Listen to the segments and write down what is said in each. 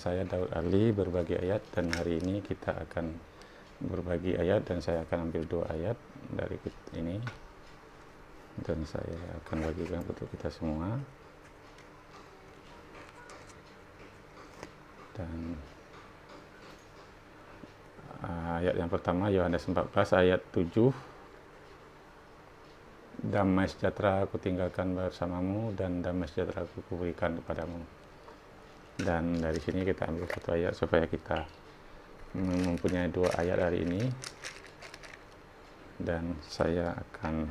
saya Daud Ali berbagi ayat, dan hari ini kita akan berbagi ayat dan saya akan ambil 2 ayat dari ini dan saya akan bagikan untuk kita semua. Dan ayat yang pertama Yohanes 14 ayat 7. Damai sejahtera aku tinggalkan bersamamu dan damai sejahtera aku kuberikan kepadamu. Dan dari sini kita ambil 1 ayat supaya kita mempunyai 2 ayat hari ini. Dan saya akan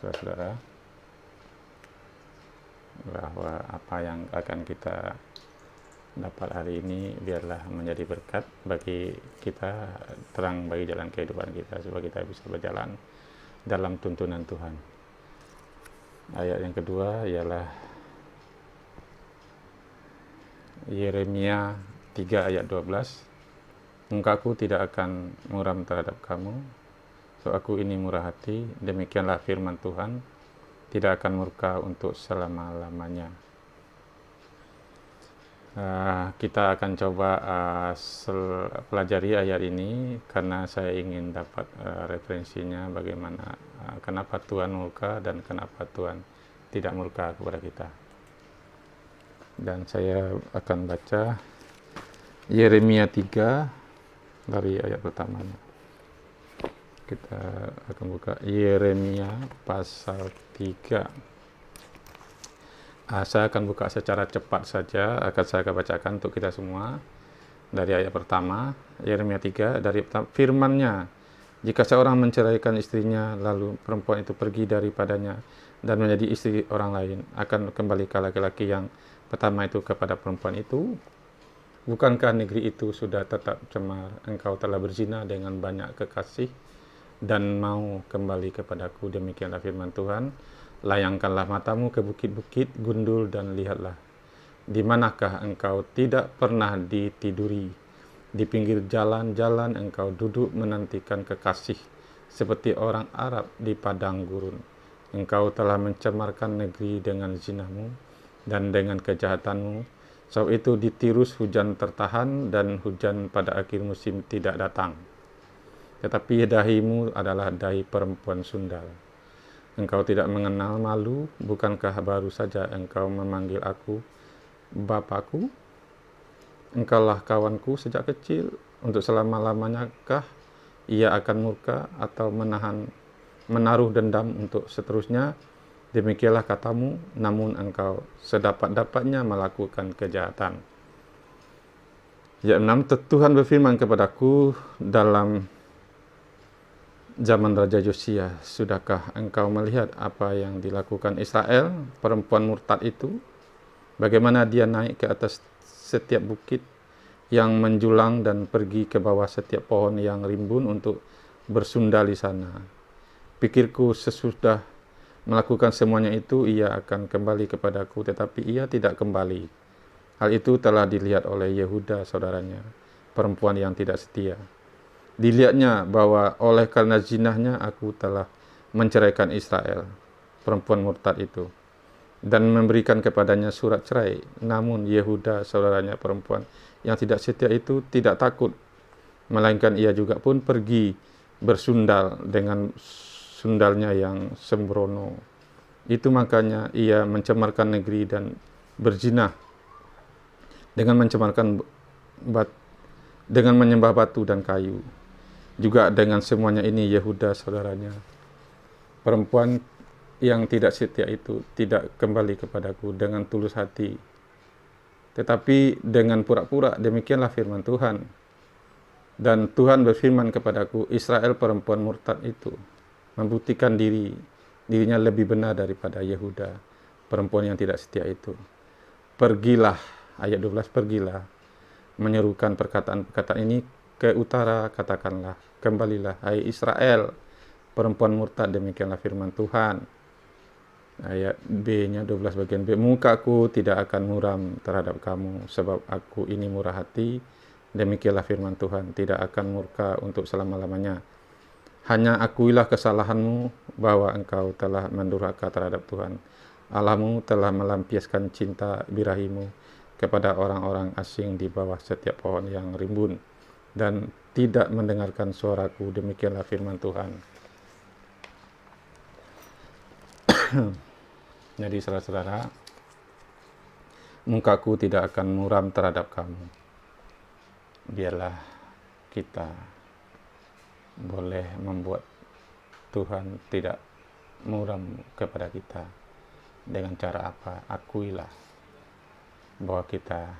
saudara bahwa apa yang akan kita dapat hari ini biarlah menjadi berkat bagi kita, terang bagi jalan kehidupan kita, supaya kita bisa berjalan dalam tuntunan Tuhan. Ayat yang kedua ialah Yeremia 3 ayat 12. Mukaku tidak akan muram terhadap kamu, so aku ini murah hati, demikianlah firman Tuhan, tidak akan murka untuk selama-lamanya. Kita akan coba pelajari ayat ini karena saya ingin dapat referensinya bagaimana kenapa Tuhan murka dan kenapa Tuhan tidak murka kepada kita. Dan saya akan baca Yeremia 3 dari ayat pertamanya. Kita akan buka Yeremia pasal 3. Saya akan buka secara cepat saja, saya akan bacakan untuk kita semua. Dari ayat pertama, Yeremia 3, dari firman-Nya, jika seorang menceraikan istrinya, lalu perempuan itu pergi daripadanya dan menjadi istri orang lain, akan kembali ke laki-laki yang pertama itu kepada perempuan itu. Bukankah negeri itu sudah tetap cemar? Engkau telah berzina dengan banyak kekasih dan mau kembali kepadaku, demikianlah firman Tuhan. Layangkanlah matamu ke bukit-bukit gundul dan lihatlah, di manakah engkau tidak pernah ditiduri? Di pinggir jalan-jalan engkau duduk menantikan kekasih, seperti orang Arab di padang gurun. Engkau telah mencemarkan negeri dengan zinamu dan dengan kejahatanmu. Sebab itu di Tirus hujan tertahan dan hujan pada akhir musim tidak datang. Tetapi dahimu adalah dahi perempuan sundal. Engkau tidak mengenal malu, bukankah baru saja engkau memanggil aku Bapakku? Engkaulah kawanku sejak kecil, untuk selama-lamanyakah ia akan murka atau menaruh dendam untuk seterusnya? Demikianlah katamu, namun engkau sedapat-dapatnya melakukan kejahatan. Ayat 6, Tuhan berfirman kepadaku dalam zaman Raja Yosia, sudahkah engkau melihat apa yang dilakukan Israel, perempuan murtad itu? Bagaimana dia naik ke atas setiap bukit yang menjulang dan pergi ke bawah setiap pohon yang rimbun untuk bersundal di sana. Pikirku sesudah melakukan semuanya itu, ia akan kembali kepadaku, tetapi ia tidak kembali. Hal itu telah dilihat oleh Yehuda saudaranya, perempuan yang tidak setia. Dilihatnya bahwa oleh karena zinahnya aku telah menceraikan Israel, perempuan murtad itu, dan memberikan kepadanya surat cerai. Namun Yehuda saudaranya perempuan yang tidak setia itu tidak takut, melainkan ia juga pun pergi bersundal dengan sundalnya yang sembrono. Itu makanya ia mencemarkan negeri dan berzina dengan dengan menyembah batu dan kayu. Juga dengan semuanya ini Yehuda saudaranya, perempuan yang tidak setia itu tidak kembali kepadaku dengan tulus hati, tetapi dengan pura-pura, demikianlah firman Tuhan. Dan Tuhan berfirman kepadaku, Israel perempuan murtad itu membuktikan dirinya lebih benar daripada Yehuda, perempuan yang tidak setia itu. Pergilah, ayat 12, pergilah, menyerukan perkataan-perkataan ini ke utara, katakanlah, kembalilah, hai Israel, perempuan murtad, demikianlah firman Tuhan. Ayat B-nya 12 bagian B, mukaku tidak akan muram terhadap kamu, sebab aku ini murah hati, demikianlah firman Tuhan, tidak akan murka untuk selama-lamanya. Hanya akuilah kesalahanmu, bahwa engkau telah mendurhaka terhadap Tuhan Allahmu, telah melampiaskan cinta birahimu kepada orang-orang asing di bawah setiap pohon yang rimbun, dan tidak mendengarkan suaraku. Demikianlah firman Tuhan. Jadi saudara-saudara, mukaku tidak akan muram terhadap kamu. Biarlah kita boleh membuat Tuhan tidak muram kepada kita. Dengan cara apa? Akuilah bahwa kita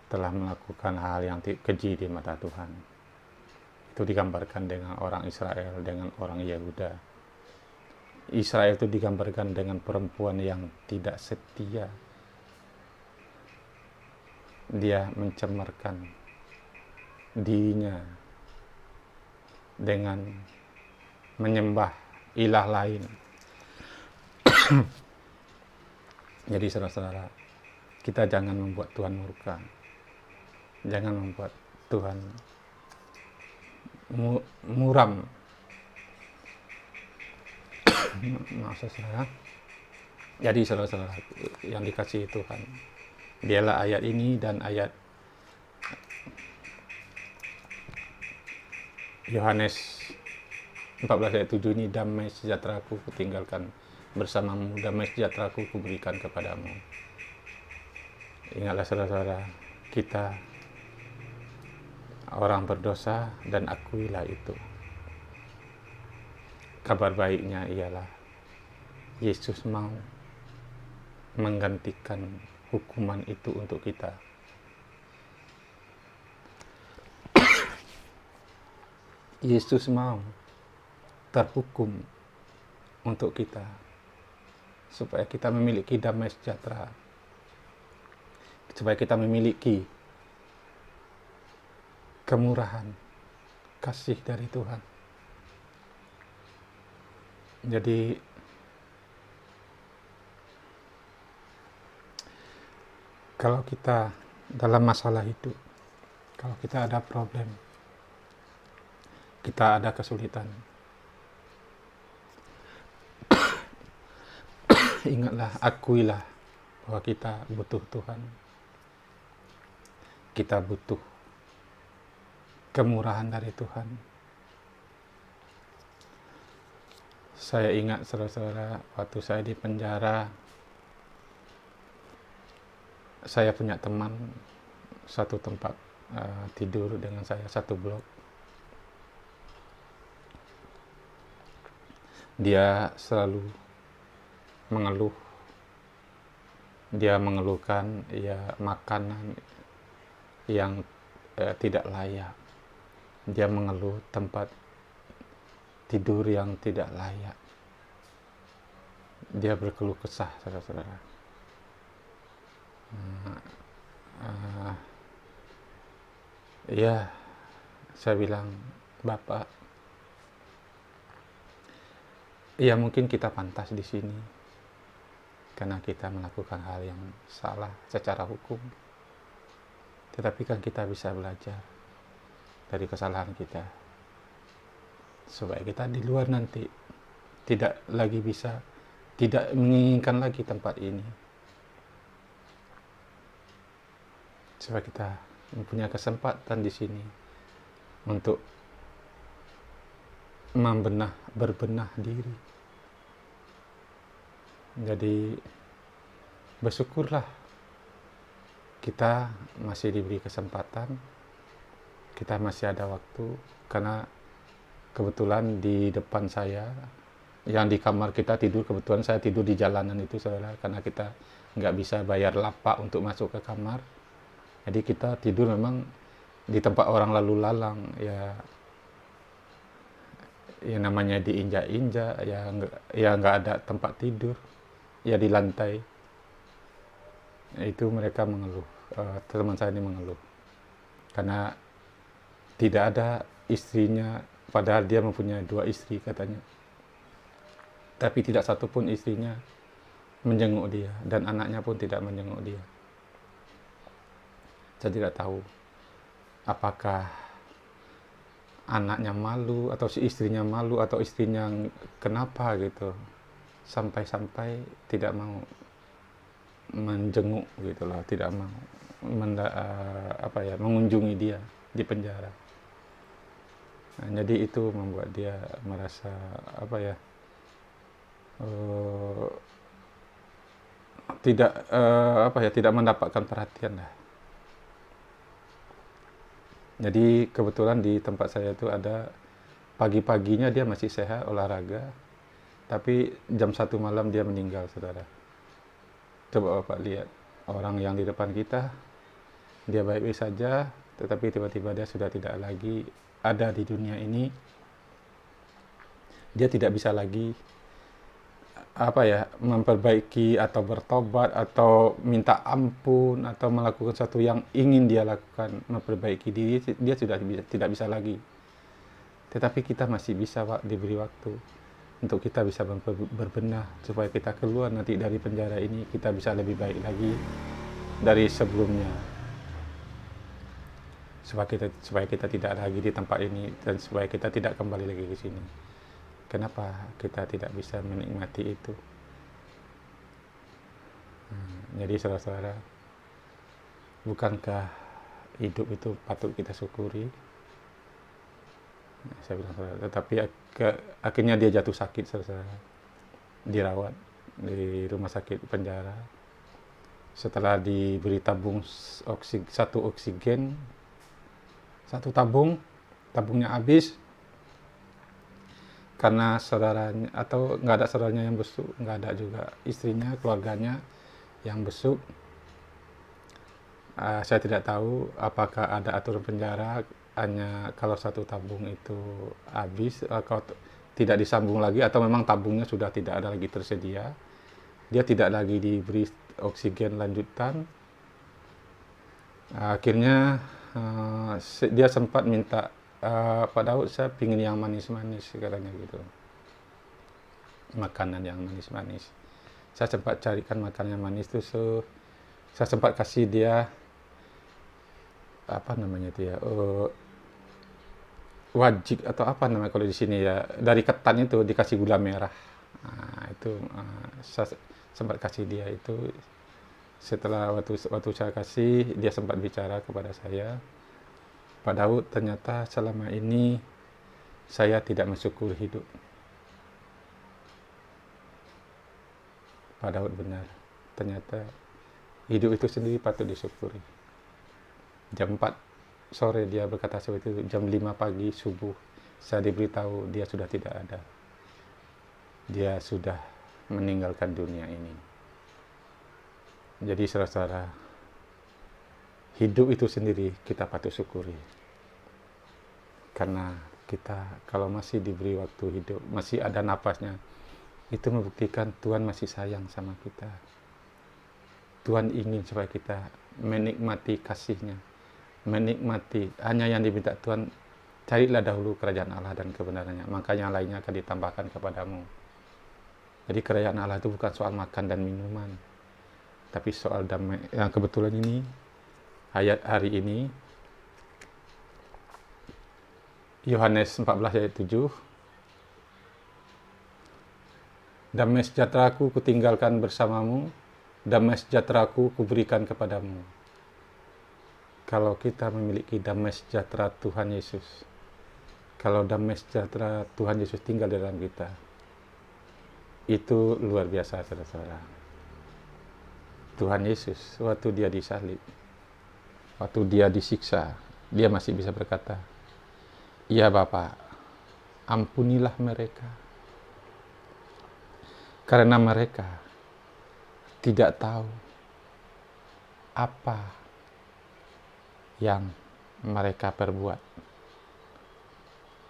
telah melakukan hal yang keji di mata Tuhan. Itu digambarkan dengan orang Israel, dengan orang Yehuda. Israel itu digambarkan dengan perempuan yang tidak setia. Dia mencemarkan dirinya dengan menyembah ilah lain. Jadi saudara-saudara, kita jangan membuat Tuhan murka. Jangan membuat Tuhan muram. Maksud saya, jadi saudara-saudara yang dikasihi Tuhan, biarlah ayat ini dan ayat Yohanes 14 ayat 7 ini, damai sejahteraku kutinggalkan bersamamu, damai sejahteraku kuberikan kepadamu. Ingatlah saudara-saudara, kita orang berdosa dan akuilah itu. Kabar baiknya ialah Yesus mau menggantikan hukuman itu untuk kita. Yesus mau terhukum untuk kita, supaya kita memiliki damai sejahtera, supaya kita memiliki kemurahan, kasih dari Tuhan. Jadi kalau kita dalam masalah hidup, kalau kita ada problem, kita ada kesulitan, ingatlah, akuilah bahwa kita butuh Tuhan. Kita butuh kemurahan dari Tuhan. Saya ingat saudara-saudara, waktu saya di penjara, saya punya teman satu tempat tidur dengan saya, satu blok. Dia selalu mengeluh. Dia mengeluhkan ya makanan yang tidak layak. Dia mengeluh tempat tidur yang tidak layak. Dia berkeluh kesah, saudara-saudara. Ya, saya bilang, Bapak, ya mungkin kita pantas di sini karena kita melakukan hal yang salah secara hukum. Tetapi kan kita bisa belajar dari kesalahan kita, supaya kita di luar nanti tidak menginginkan lagi tempat ini, supaya kita mempunyai kesempatan di sini untuk berbenah diri. Jadi bersyukurlah kita masih diberi kesempatan, kita masih ada waktu, karena kebetulan di depan saya, yang di kamar kita tidur, kebetulan saya tidur di jalanan itu, saudara, karena kita nggak bisa bayar lapak untuk masuk ke kamar. Jadi kita tidur memang di tempat orang lalu lalang, ya namanya diinjak-injak, ya nggak ada tempat tidur, ya di lantai. Itu mereka mengeluh, teman saya ini mengeluh, karena tidak ada istrinya, padahal dia mempunyai 2 istri katanya. Tapi tidak satupun istrinya menjenguk dia, dan anaknya pun tidak menjenguk dia. Saya tidak tahu apakah anaknya malu, atau si istrinya malu, atau istrinya kenapa gitu, sampai-sampai tidak mau menjenguk gitulah, tidak mau mengunjungi dia di penjara. Nah, jadi itu membuat dia merasa eh, tidak mendapatkan perhatian lah. Jadi kebetulan di tempat saya itu ada, pagi-paginya dia masih sehat olahraga, tapi jam 1 malam dia meninggal, saudara. Coba Bapak lihat, orang yang di depan kita, dia baik-baik saja, tetapi tiba-tiba dia sudah tidak lagi ada di dunia ini. Dia tidak bisa lagi memperbaiki atau bertobat atau minta ampun atau melakukan sesuatu yang ingin dia lakukan, memperbaiki diri, dia sudah tidak bisa lagi. Tetapi kita masih bisa, Pak, diberi waktu untuk kita bisa berbenah supaya kita keluar nanti dari penjara ini, kita bisa lebih baik lagi dari sebelumnya, supaya kita tidak lagi di tempat ini dan supaya kita tidak kembali lagi ke sini. Kenapa kita tidak bisa menikmati itu? Jadi saudara-saudara, bukankah hidup itu patut kita syukuri? Saya bilang, tetapi akhirnya dia jatuh sakit, saudara, dirawat di rumah sakit penjara. Setelah diberi satu oksigen, satu tabungnya habis karena saudaranya atau nggak ada saudaranya yang besuk, nggak ada juga istrinya, keluarganya yang besuk. Saya tidak tahu apakah ada aturan penjara hanya kalau satu tabung itu habis, kalau tidak disambung lagi, atau memang tabungnya sudah tidak ada lagi tersedia, dia tidak lagi diberi oksigen lanjutan. Akhirnya dia sempat minta, Pak Daud, saya pingin yang manis-manis, katanya gitu, makanan yang manis-manis. Saya sempat carikan makanan yang manis itu, saya sempat kasih dia wajik atau apa namanya kalau di sini ya, dari ketan itu dikasih gula merah. Nah, itu saya sempat kasih dia itu. Setelah waktu saya kasih, dia sempat bicara kepada saya, Pak Daud, ternyata selama ini saya tidak mensyukuri hidup. Pak Daud, benar, ternyata hidup itu sendiri patut disyukuri. Jam 4 sore dia berkata seperti itu, jam 5 pagi subuh saya diberitahu dia sudah tidak ada. Dia sudah meninggalkan dunia ini. Jadi saudara-saudara, hidup itu sendiri kita patut syukuri. Karena kita kalau masih diberi waktu hidup, masih ada napasnya, itu membuktikan Tuhan masih sayang sama kita. Tuhan ingin supaya kita menikmati kasih-Nya, menikmati hanya yang diminta Tuhan. Carilah dahulu kerajaan Allah dan kebenarannya, maka yang lainnya akan ditambahkan kepadamu. Jadi kerajaan Allah itu bukan soal makan dan minuman, tapi soal damai. Yang kebetulan ini, ayat hari ini, Yohanes 14 ayat 7, damai sejahteraku kutinggalkan bersamamu, damai sejahteraku kuberikan kepadamu. Kalau kita memiliki damai sejahtera Tuhan Yesus, kalau damai sejahtera Tuhan Yesus tinggal di dalam kita, itu luar biasa, saudara-saudara. Tuhan Yesus, waktu dia disalib, waktu dia disiksa, dia masih bisa berkata, ya Bapa, ampunilah mereka, karena mereka tidak tahu apa yang mereka perbuat.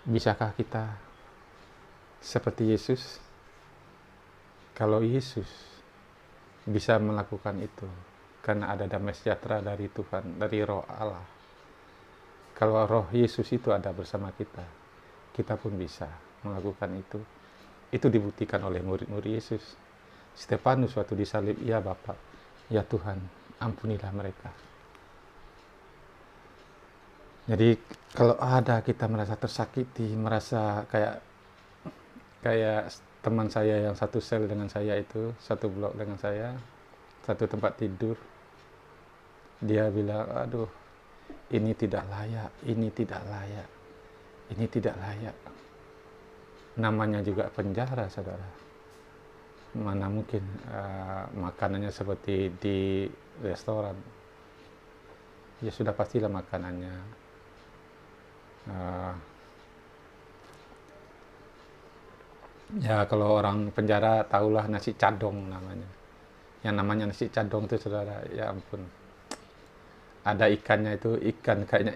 Bisakah kita seperti Yesus? Kalau Yesus bisa melakukan itu karena ada damai sejahtera dari Tuhan, dari Roh Allah. Kalau Roh Yesus itu ada bersama kita, kita pun bisa melakukan itu. Itu dibuktikan oleh murid-murid Yesus. Stefanus waktu disalib, ya Bapa, ya Tuhan, ampunilah mereka. Jadi kalau ada kita merasa tersakiti, merasa kayak teman saya yang satu sel dengan saya itu, satu blok dengan saya, satu tempat tidur. Dia bilang, aduh, ini tidak layak, ini tidak layak, ini tidak layak. Namanya juga penjara, saudara. Mana mungkin makanannya seperti di restoran. Ya sudah pastilah makanannya ya kalau orang penjara tahulah nasi cadong namanya. Yang namanya nasi cadong itu, saudara, ya ampun. Ada ikannya itu, ikan kayaknya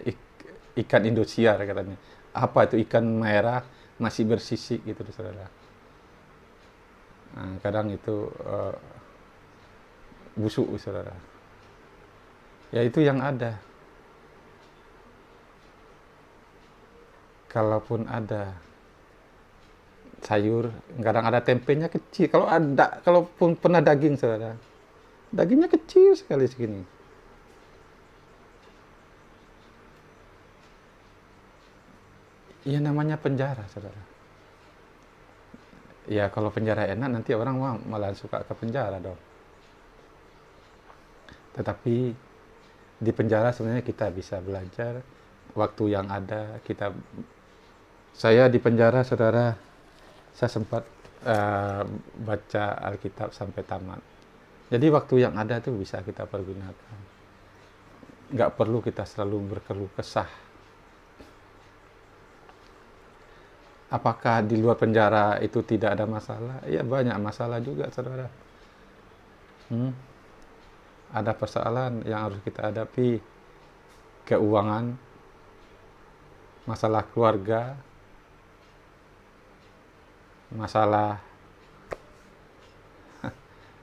ikan Indosiar katanya. Apa itu, ikan merah masih bersisik gitu, saudara. Nah, kadang itu busuk, saudara. Ya itu yang ada. Kalaupun ada sayur, kadang ada tempenya kecil. Kalaupun pernah daging, saudara, dagingnya kecil sekali segini. Ya namanya penjara, saudara. Ya kalau penjara enak, nanti orang malah suka ke penjara dong. Tetapi di penjara sebenarnya kita bisa belajar. Waktu yang ada saya di penjara, saudara, saya sempat baca Alkitab sampai tamat. Jadi waktu yang ada itu bisa kita pergunakan. Nggak perlu kita selalu berkeluh kesah. Apakah di luar penjara itu tidak ada masalah? Ya banyak masalah juga, saudara. Ada persoalan yang harus kita hadapi. Keuangan, masalah keluarga, masalah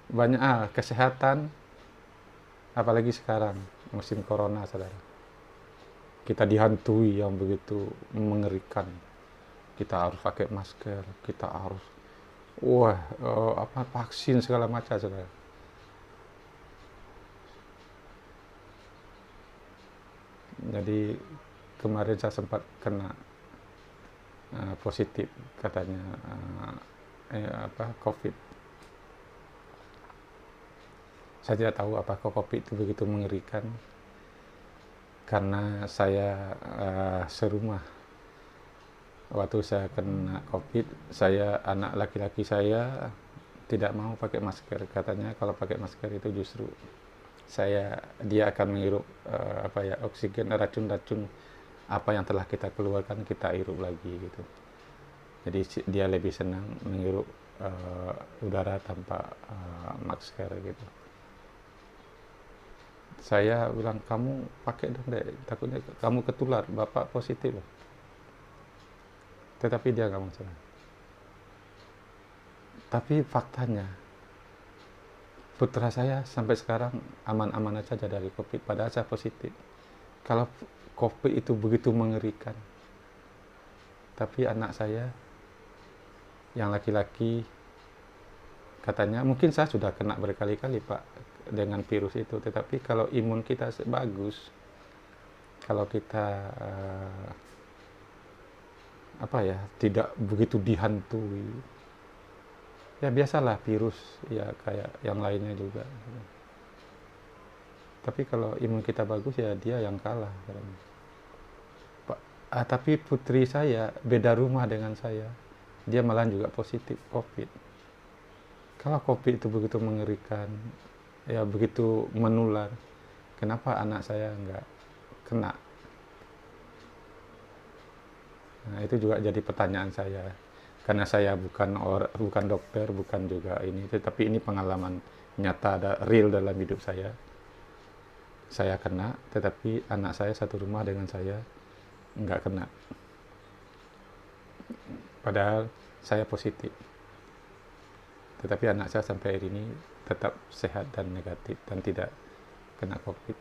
banyak kesehatan, apalagi sekarang musim corona, saudara. Kita dihantui yang begitu mengerikan. Kita harus pakai masker, kita harus vaksin segala macam, saudara. Jadi kemarin saya sempat kena positif katanya COVID. Saya tidak tahu apakah COVID itu begitu mengerikan, karena saya serumah. Waktu saya kena COVID, anak laki-laki saya tidak mau pakai masker. Katanya kalau pakai masker itu justru dia akan menghirup oksigen, racun-racun apa yang telah kita keluarkan, kita hirup lagi gitu. Jadi dia lebih senang menghirup udara tanpa masker gitu. Saya bilang, kamu pakai dong dek, takutnya kamu ketular, bapak positif loh. Tetapi dia nggak mau. Tapi faktanya putra saya sampai sekarang aman-aman saja dari COVID, padahal saya positif. Kalau COVID itu begitu mengerikan, tapi anak saya yang laki-laki katanya, mungkin saya sudah kena berkali-kali Pak dengan virus itu, tetapi kalau imun kita bagus, kalau kita tidak begitu dihantui, ya biasalah virus, ya kayak yang lainnya juga. Tapi kalau imun kita bagus, ya dia yang kalah. Tapi putri saya beda rumah dengan saya, dia malah juga positif COVID. Kalau COVID itu begitu mengerikan, ya begitu menular, kenapa anak saya nggak kena? Nah, itu juga jadi pertanyaan saya. Karena saya bukan dokter, bukan juga ini, tetapi ini pengalaman nyata, ada real dalam hidup saya. Saya kena, tetapi anak saya satu rumah dengan saya nggak kena. Padahal saya positif. Tetapi anak saya sampai hari ini tetap sehat dan negatif dan tidak kena COVID.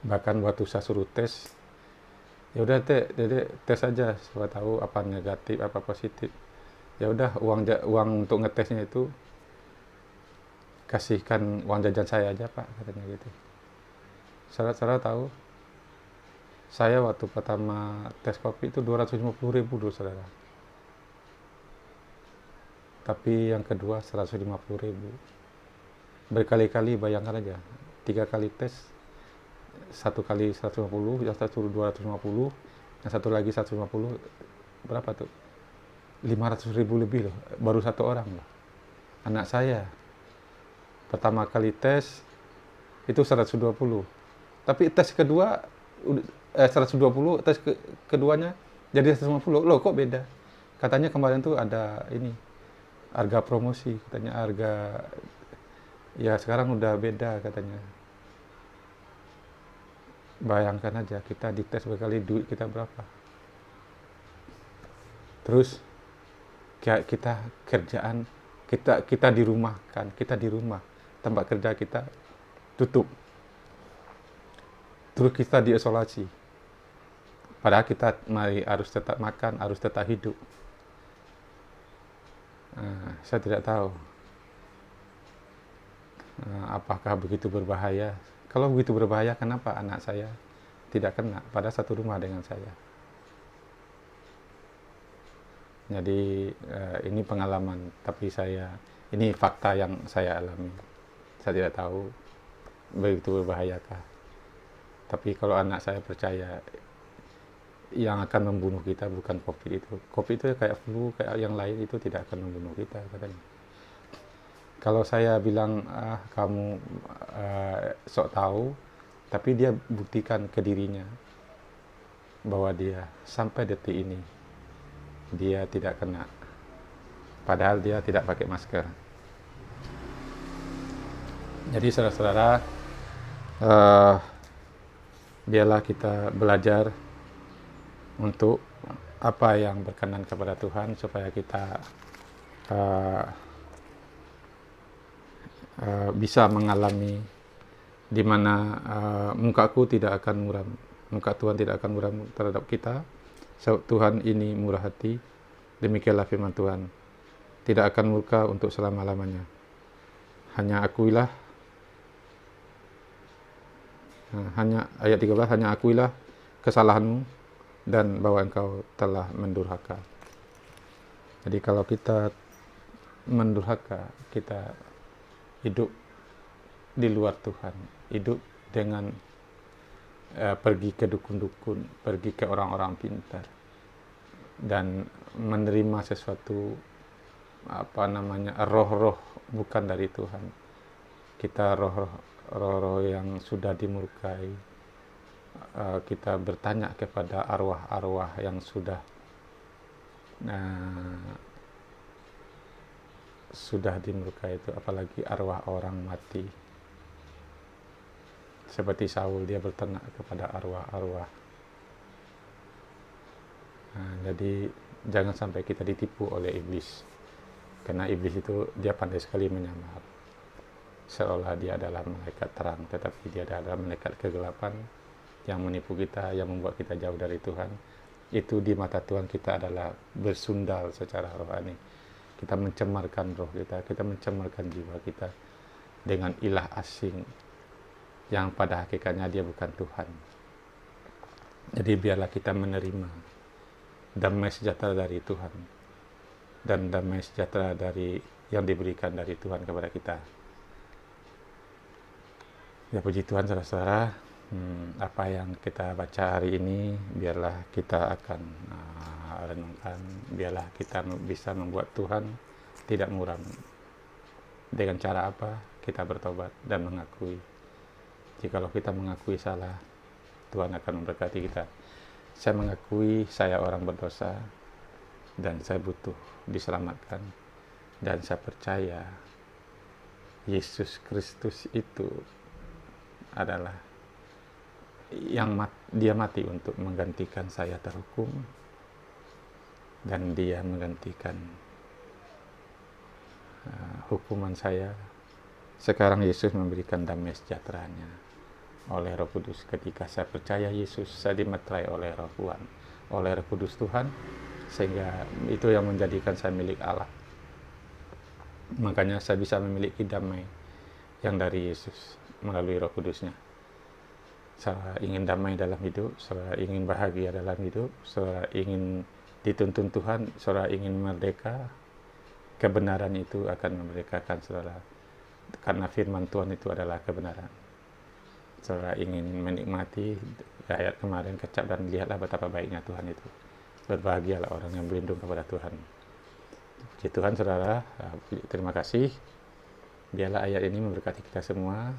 Bahkan waktu saya suruh tes, ya udah Dede tes aja, siapa tahu apa negatif apa positif. Ya udah, uang untuk ngetesnya itu kasihkan uang jajan saya aja Pak, katanya gitu. Saudara tahu, saya waktu pertama tes COVID itu 250.000 dulu, saudara. Tapi yang kedua 150.000. berkali-kali, bayangkan aja, 3 kali tes, 1 kali 150, yang satu 250, yang satu lagi 150, berapa tuh? 500.000 lebih loh, baru 1 orang loh. Anak saya pertama kali tes itu 120, tapi tes kedua 120, tes keduanya jadi 150. Loh kok beda? Katanya kemarin tuh ada ini, harga promosi, katanya harga, ya sekarang udah beda katanya. Bayangkan aja, kita dites berkali, duit kita berapa. Terus kita kerjaan, kita dirumahkan, kita di rumah, tempat kerja kita tutup, terus kita diisolasi, padahal kita harus tetap makan, harus tetap hidup. Saya tidak tahu apakah begitu berbahaya. Kalau begitu berbahaya, kenapa anak saya tidak kena pada satu rumah dengan saya? Jadi ini pengalaman, tapi ini fakta yang saya alami. Saya tidak tahu begitu berbahayakah. Tapi kalau anak saya percaya, yang akan membunuh kita bukan COVID itu. COVID itu kayak flu, kayak yang lain, itu tidak akan membunuh kita katanya. Kalau saya bilang, kamu sok tahu, tapi dia buktikan ke dirinya bahwa dia sampai detik ini dia tidak kena, padahal dia tidak pakai masker. Jadi saudara-saudara, biarlah kita belajar untuk apa yang berkenan kepada Tuhan, supaya kita bisa mengalami di mana mukaku tidak akan muram, muka Tuhan tidak akan muram terhadap kita. Tuhan ini murah hati, demikianlah firman Tuhan, tidak akan murka untuk selama-lamanya. Hanya akuilah, ayat 13, hanya akuilah kesalahanmu dan bahwa engkau telah mendurhaka. Jadi kalau kita mendurhaka, kita hidup di luar Tuhan, hidup dengan pergi ke dukun-dukun, pergi ke orang-orang pintar, dan menerima sesuatu roh-roh bukan dari Tuhan. Kita roh-roh yang sudah dimurkai. Kita bertanya kepada arwah-arwah yang sudah dimurkai itu, apalagi arwah orang mati. Seperti Saul, dia bertanya kepada arwah-arwah. Jadi jangan sampai kita ditipu oleh iblis, karena iblis itu dia pandai sekali menyamar, seolah dia adalah malaikat terang, tetapi dia adalah malaikat kegelapan yang menipu kita, yang membuat kita jauh dari Tuhan. Itu di mata Tuhan kita adalah bersundal secara rohani. Kita mencemarkan roh kita mencemarkan jiwa kita dengan ilah asing yang pada hakikatnya dia bukan Tuhan. Jadi biarlah kita menerima damai sejahtera dari Tuhan, dan damai sejahtera yang diberikan dari Tuhan kepada kita. Ya puji Tuhan saudara-saudara, apa yang kita baca hari ini biarlah kita akan renungkan, biarlah kita bisa membuat Tuhan tidak muram. Dengan cara apa? Kita bertobat dan mengakui. Jikalau kita mengakui salah, Tuhan akan memberkati kita. Saya mengakui saya orang berdosa dan saya butuh diselamatkan, dan saya percaya Yesus Kristus itu adalah dia mati untuk menggantikan saya terhukum, dan dia menggantikan hukuman saya. Sekarang Yesus memberikan damai sejahteranya oleh Roh Kudus. Ketika saya percaya Yesus, saya dimeterai oleh Roh Tuhan, oleh Roh Kudus Tuhan, sehingga itu yang menjadikan saya milik Allah. Makanya saya bisa memiliki damai yang dari Yesus melalui Roh Kudusnya. Saya ingin damai dalam hidup, saya ingin bahagia dalam hidup, saya ingin dituntun Tuhan, saya ingin merdeka. Kebenaran itu akan memerdekakan saudara. karena firman Tuhan itu adalah kebenaran. Saudara ingin menikmati ayat kemarin, kecap dan lihatlah betapa baiknya Tuhan itu. Berbahagialah orang yang berlindung kepada Tuhan. Puji Tuhan, saudara. Terima kasih. Biarlah ayat ini memberkati kita semua.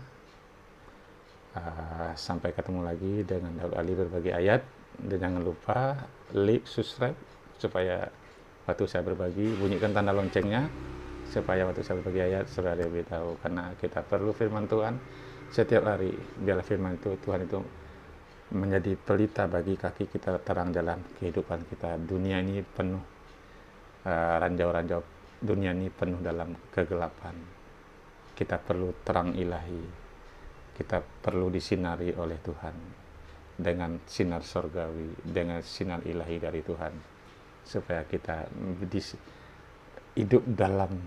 Sampai ketemu lagi dengan Daud Ali berbagi ayat. Dan jangan lupa like, subscribe, supaya waktu saya berbagi, bunyikan tanda loncengnya, supaya waktu saya berbagi ayat, saudara lebih tahu. Karena kita perlu firman Tuhan setiap hari. Biarlah firman itu, Tuhan itu menjadi pelita bagi kaki kita, terang jalan kehidupan kita. Dunia ini penuh ranjau-ranjau, dunia ini penuh dalam kegelapan. Kita perlu terang ilahi, kita perlu disinari oleh Tuhan dengan sinar sorgawi, dengan sinar ilahi dari Tuhan, supaya kita hidup dalam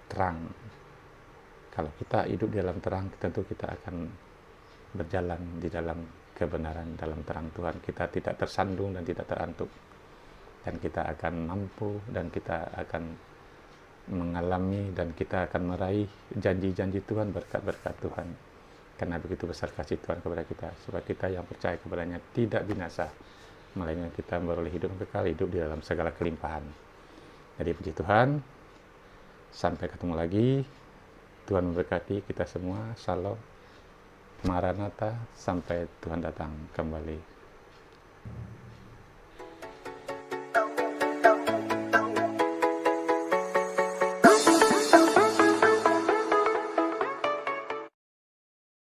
terang. Kalau kita hidup dalam terang, tentu kita akan berjalan di dalam kebenaran, dalam terang Tuhan. Kita tidak tersandung dan tidak terantuk, dan kita akan mampu, dan kita akan mengalami, dan kita akan meraih janji-janji Tuhan, berkat-berkat Tuhan. Karena begitu besar kasih Tuhan kepada kita, supaya kita yang percaya kepadanya tidak binasa, melainkan kita beroleh hidup kekal, hidup di dalam segala kelimpahan. Jadi puji Tuhan, sampai ketemu lagi. Tuhan memberkati kita semua. Shalom, Maranatha, sampai Tuhan datang kembali.